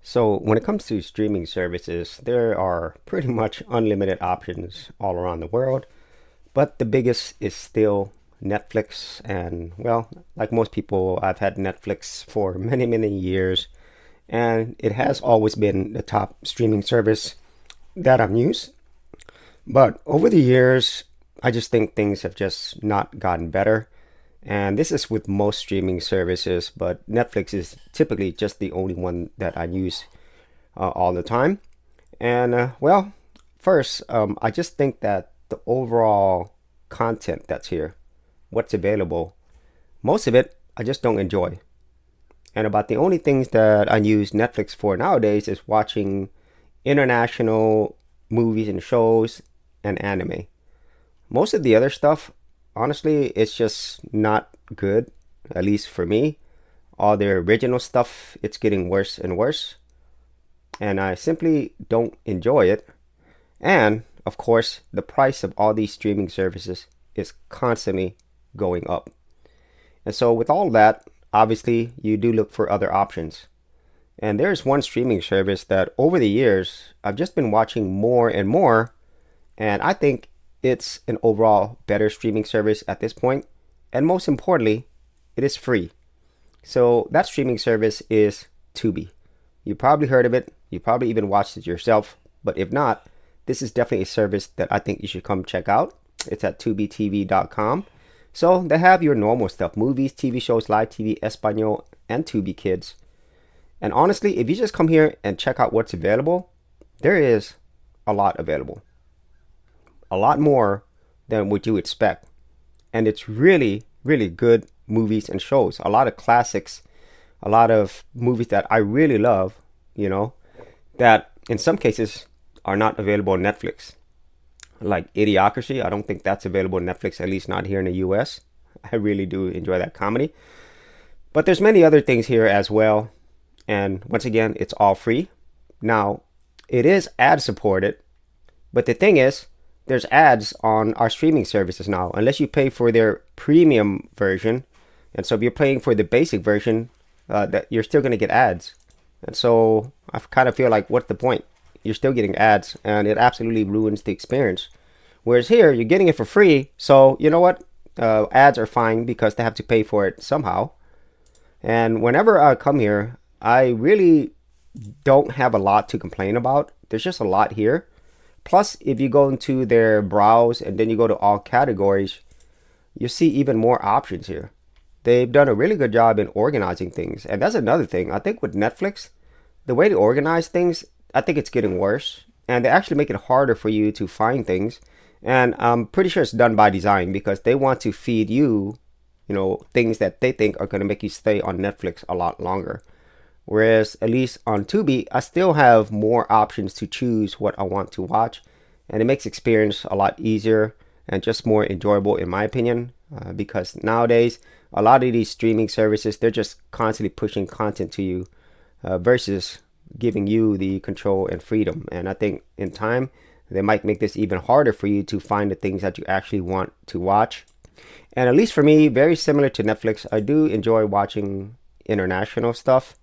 So when it comes to streaming services, there are pretty much unlimited options all around the world, but the biggest is still Netflix. And well, like most people, I've had Netflix for many, many years, and it has always been the top streaming service that I've used. But over the years, I just think things have just not gotten better. And this is with most streaming services, but Netflix is typically just the only one that I use all the time. And well, first, I just think that the overall content that's here, what's available, most of it I just don't enjoy. And about the only things that I use Netflix for nowadays is watching international movies and shows and anime. Most of the other stuff, honestly, it's just not good, at least for me. All their original stuff, it's getting worse and worse, and I simply don't enjoy it. And of course, the price of all these streaming services is constantly going up. And so, with all that, obviously, you do look for other options. And there's one streaming service that over the years, I've just been watching more and more, and I think it's an overall better streaming service at this point. And most importantly, it is free. So that streaming service is Tubi. You probably heard of it. You probably even watched it yourself. But if not, this is definitely a service that I think you should come check out. It's at tubitv.com. So they have your normal stuff: movies, TV shows, live TV, Espanol, and Tubi Kids. And honestly, if you just come here and check out what's available, there is a lot available. A lot more than what you expect. And it's really, really good movies and shows. A lot of classics, a lot of movies that I really love, that in some cases are not available on Netflix. Like Idiocracy, I don't think that's available on Netflix, at least not here in the US. I really do enjoy that comedy. But there's many other things here as well. And once again, it's all free. Now, it is ad supported, but the thing is, there's ads on our streaming services now, unless you pay for their premium version. And so if you're paying for the basic version, that you're still going to get ads. And so I kind of feel like, what's the point? You're still getting ads, and it absolutely ruins the experience. Whereas here, you're getting it for free. So you know what? Ads are fine because they have to pay for it somehow. And whenever I come here, I really don't have a lot to complain about. There's just a lot here. Plus, if you go into their browse and then you go to all categories, you see even more options here. They've done a really good job in organizing things. And that's another thing. I think with Netflix, the way they organize things, I think it's getting worse. And they actually make it harder for you to find things. And I'm pretty sure it's done by design because they want to feed you, things that they think are going to make you stay on Netflix a lot longer. Whereas at least on Tubi, I still have more options to choose what I want to watch. And it makes experience a lot easier and just more enjoyable in my opinion. Because nowadays, a lot of these streaming services, they're just constantly pushing content to you versus giving you the control and freedom. And I think in time, they might make this even harder for you to find the things that you actually want to watch. And at least for me, very similar to Netflix, I do enjoy watching international stuff.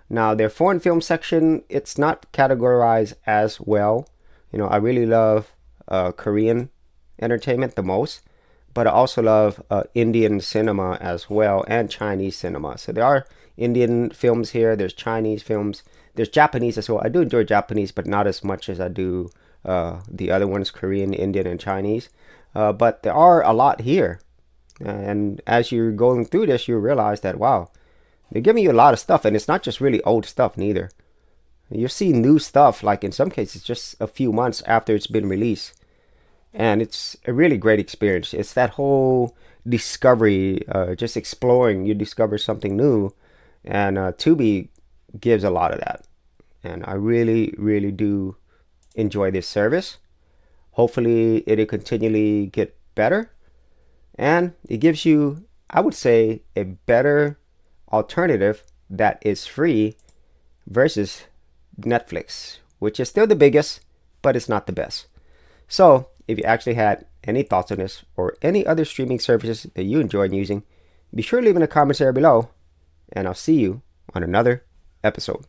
Now, their foreign film section, it's not categorized as well. I really love Korean entertainment the most, but I also love Indian cinema as well and Chinese cinema. So there are Indian films here, there's Chinese films, there's Japanese as well. I do enjoy Japanese, but not as much as I do the other ones, Korean, Indian, and Chinese. But there are a lot here. And as you're going through this, you realize that, wow, they're giving you a lot of stuff, and it's not just really old stuff neither. You see new stuff, like in some cases, just a few months after it's been released. And it's a really great experience. It's that whole discovery, just exploring. You discover something new. And Tubi gives a lot of that. And I really, really do enjoy this service. Hopefully, it'll continually get better. And it gives you, I would say, a better alternative that is free versus Netflix, which is still the biggest, but it's not the best. So if you actually had any thoughts on this or any other streaming services that you enjoyed using, be sure to leave in the comments area below, and I'll see you on another episode.